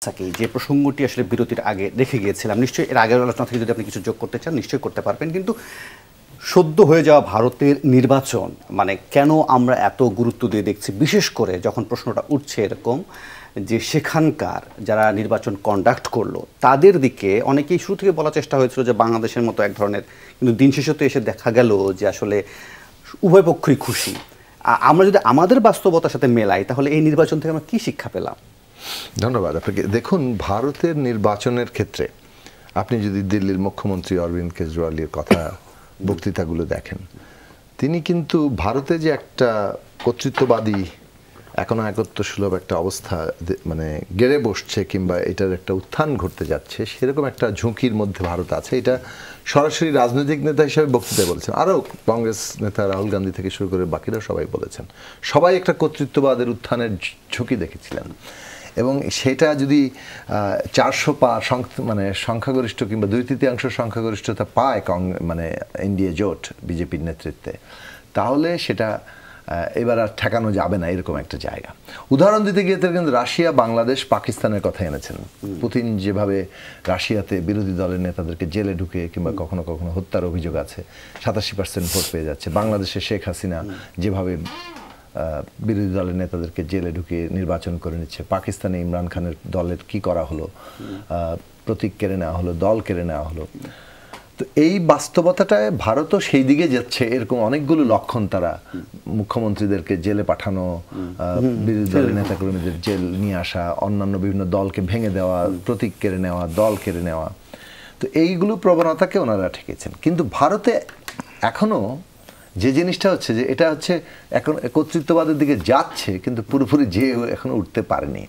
যে প্রসঙ্গটি আসলে বিরতির আগে রেখে গিয়েছিলাম, নিশ্চয়ই এর আগের আলোচনা থেকে যদি আপনি কিছু যোগ করতে চান নিশ্চয়ই করতে পারবেন, কিন্তু সদ্য হয়ে যাওয়া ভারতের নির্বাচন মানে কেন আমরা এত গুরুত্ব দিয়ে দেখছি, বিশেষ করে যখন প্রশ্নটা উঠছে এরকম যে সেখানকার যারা নির্বাচন কন্ডাক্ট করলো তাদের দিকে অনেকেই শুরু থেকে বলার চেষ্টা হয়েছিল যে বাংলাদেশের মতো এক ধরনের, কিন্তু দিন শেষে তো এসে দেখা গেল যে আসলে উভয় পক্ষই খুশি। আমরা যদি আমাদের বাস্তবতার সাথে মেলাই তাহলে এই নির্বাচন থেকে আমরা কী শিক্ষা পেলাম? ধন্যবাদ আপনাকে। দেখুন, ভারতের নির্বাচনের ক্ষেত্রে আপনি যদি দিল্লির মুখ্যমন্ত্রী অরবিন্দ কেজরিওয়ালের কথা বক্তৃতাগুলো দেখেন, তিনি কিন্তু ভারতে যে একটা কর্তৃত্ববাদী একত্ব সুলভ একটা অবস্থা মানে গেড়ে বসছে কিংবা এটার একটা উত্থান ঘটতে যাচ্ছে, সেরকম একটা ঝুঁকির মধ্যে ভারত আছে। এটা সরাসরি রাজনৈতিক নেতা হিসেবে বক্তৃতায় বলেছেন, আরও কংগ্রেস নেতা রাহুল গান্ধী থেকে শুরু করে বাকিরা সবাই বলেছেন। সবাই একটা কর্তৃত্ববাদের উত্থানের ঝুঁকি দেখেছিলেন এবং সেটা যদি 400 মানে সংখ্যাগরিষ্ঠ কিংবা 2/3 সংখ্যাগরিষ্ঠতা পায় মানে এনডিএ জোট বিজেপির নেতৃত্বে, তাহলে সেটা এবার আর ঠেকানো যাবে না, এরকম একটা জায়গা। উদাহরণ দিতে গিয়ে কিন্তু রাশিয়া, বাংলাদেশ, পাকিস্তানের কথা এনেছেন। পুতিন যেভাবে রাশিয়াতে বিরোধী দলের নেতাদেরকে জেলে ঢুকে কিংবা কখনো কখনো হত্যার অভিযোগ আছে, 87% ভোট পেয়ে যাচ্ছে। বাংলাদেশে শেখ হাসিনা যেভাবে বিরোধী দলের নেতাদেরকে জেলে ঢুকিয়ে নির্বাচন করে নিচ্ছে। পাকিস্তানে ইমরান খানের দলের কি করা হলো, প্রতীক কেড়ে নেওয়া হলো, দল কেড়ে নেওয়া হলো। তো এই বাস্তবতাটায় ভারতও সেই দিকে যাচ্ছে, এরকম অনেকগুলো লক্ষণ। তারা মুখ্যমন্ত্রীদেরকে জেলে পাঠানো, বিরোধী দলের নেতাকর্মীদের জেল নিয়ে আসা, অন্যান্য বিভিন্ন দলকে ভেঙে দেওয়া, প্রতীক কেড়ে নেওয়া, দল কেড়ে নেওয়া, তো এইগুলো প্রবণতাকে ওনারা ঠেকেছেন। কিন্তু ভারতে এখনও যে জিনিসটা হচ্ছে যে এটা হচ্ছে এখন কর্তৃত্ববাদের দিকে যাচ্ছে, কিন্তু পুরোপুরি যে এখনো উঠতে পারেনি।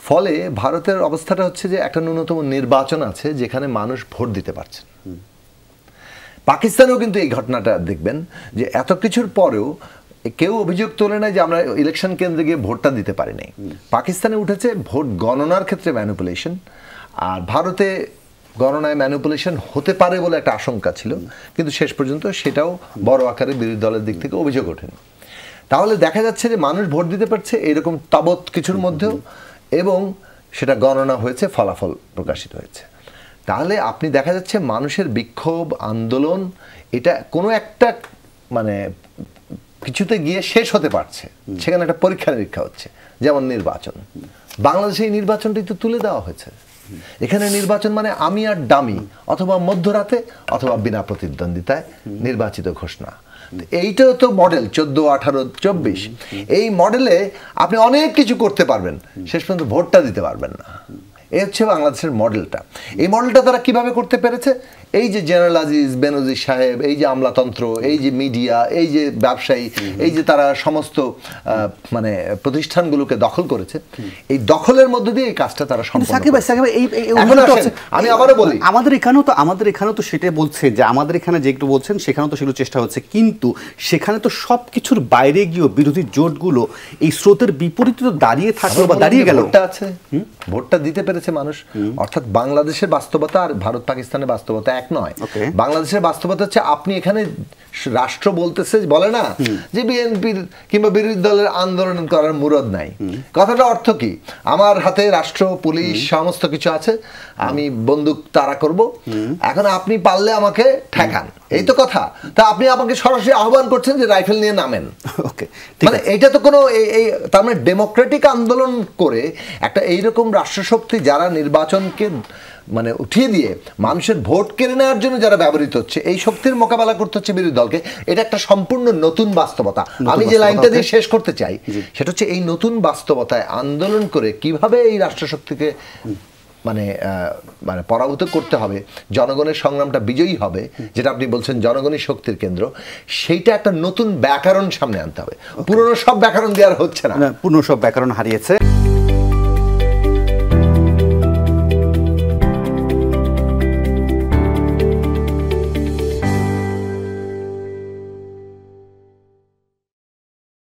ফলে ভারতের অবস্থাটা হচ্ছে যে একটা ন্যূনতম নির্বাচন আছে যেখানে মানুষ ভোট দিতে পারছে। পাকিস্তানেও কিন্তু এই ঘটনাটা দেখবেন যে এত কিছুর পরেও কেউ অভিযোগ তোলে না যে আমরা ইলেকশন কেন্দ্রে গিয়ে ভোটটা দিতে পারি নাই। পাকিস্তানে উঠেছে ভোট গণনার ক্ষেত্রে ম্যানিপুলেশন, আর ভারতে গণনায় ম্যানিপুলেশন হতে পারে বলে একটা আশঙ্কা ছিল, কিন্তু শেষ পর্যন্ত সেটাও বড় আকারে বিরোধী দলের দিক থেকে অভিযোগ ওঠেনি। তাহলে দেখা যাচ্ছে যে মানুষ ভোট দিতে পারছে এরকম তাবৎ কিছুর মধ্যেও, এবং সেটা গণনা হয়েছে, ফলাফল প্রকাশিত হয়েছে। তাহলে আপনি দেখা যাচ্ছে মানুষের বিক্ষোভ, আন্দোলন, এটা কোনো একটা মানে কিছুতে গিয়ে শেষ হতে পারছে, সেখানে একটা পরীক্ষা নিরীক্ষা হচ্ছে। যেমন নির্বাচন, বাংলাদেশে এই নির্বাচনটি তো তুলে দেওয়া হয়েছে। এখানে নির্বাচন মানে আমি আর ডামি, অথবা মধ্যরাতে অথবা বিনা প্রতিদ্বন্দ্বিতায় নির্বাচিত ঘোষণা। এইটাও তো মডেল 14, 18, 24। এই মডেলে আপনি অনেক কিছু করতে পারবেন, শেষ পর্যন্ত ভোটটা দিতে পারবেন না। এই হচ্ছে বাংলাদেশের মডেলটা। এই মডেলটা তারা কিভাবে করতে পেরেছে? এই যে জেনারেল আজিজ বেনজির সাহেব, এই যে আমলাতন্ত্র, এই যে মিডিয়া, এই যে ব্যবসায়ী, এই যে তারা সমস্ত মানে প্রতিষ্ঠানগুলোকে দখল করেছে, এই দখলের মধ্যে দিয়ে এই কাজটা তারা সম্পন্ন করেছে। আমি আবারও বলি, আমাদের এখানেও তো সেটা বলছে যে আমাদের এখানে যেগুলো বলছেন সেখানেও তো সেগুলো চেষ্টা হচ্ছে, কিন্তু সেখানে তো সব কিছুর বাইরে গিয়েও বিরোধী জোটগুলো এই স্রোতের বিপরীতে তো দাঁড়িয়ে থাকলো বা দাঁড়িয়ে গেল। ভোটটা দিতে পেরেছে মানুষ। অর্থাৎ বাংলাদেশের বাস্তবতা আর ভারত পাকিস্তানের বাস্তবতা এক নয়। বাংলাদেশের বাস্তবতা হচ্ছে আপনি এখানে রাষ্ট্র বলতেছে, বলে না যে বিএনপির কিংবা বিরোধী দলের আন্দোলন করার মুরদ নাই। কথাটা অর্থ কি? আমার হাতে রাষ্ট্র, পুলিশ, সমস্ত কিছু আছে, আমি বন্দুক তাড়া করব, এখন আপনি পারলে আমাকে ঠেকান, এই তো কথা। তা আপনি আমাকে সরাসরি আহ্বান করছেন যে রাইফেল নিয়ে নামেন। মানে এটা তো কোনো তার মানে ডেমোক্রেটিক আন্দোলন করে একটা এইরকম রাষ্ট্রশক্তি যারা নির্বাচনকে মানে উঠিয়ে দিয়ে মানুষের ভোট কেড়ে নেওয়ার জন্য যারা ব্যবহৃত হচ্ছে, এই শক্তির মোকাবেলা করতে হচ্ছে বিরোধী দলকে। এটা একটা সম্পূর্ণ নতুন বাস্তবতা। আমি যে লাইনটা দিয়ে শেষ করতে চাই সেটা হচ্ছে এই নতুন বাস্তবতায় আন্দোলন করে কিভাবে এই রাষ্ট্রশক্তিকে মানে মানে পরাভূত করতে হবে, জনগণের সংগ্রামটা বিজয়ী হবে, যেটা আপনি বলছেন জনগণই শক্তির কেন্দ্র, সেইটা একটা নতুন ব্যাকরণ সামনে আনতে হবে। পুরনো সব ব্যাকরণ দেওয়ার হচ্ছে না, পুরনো সব ব্যাকরণ হারিয়েছে।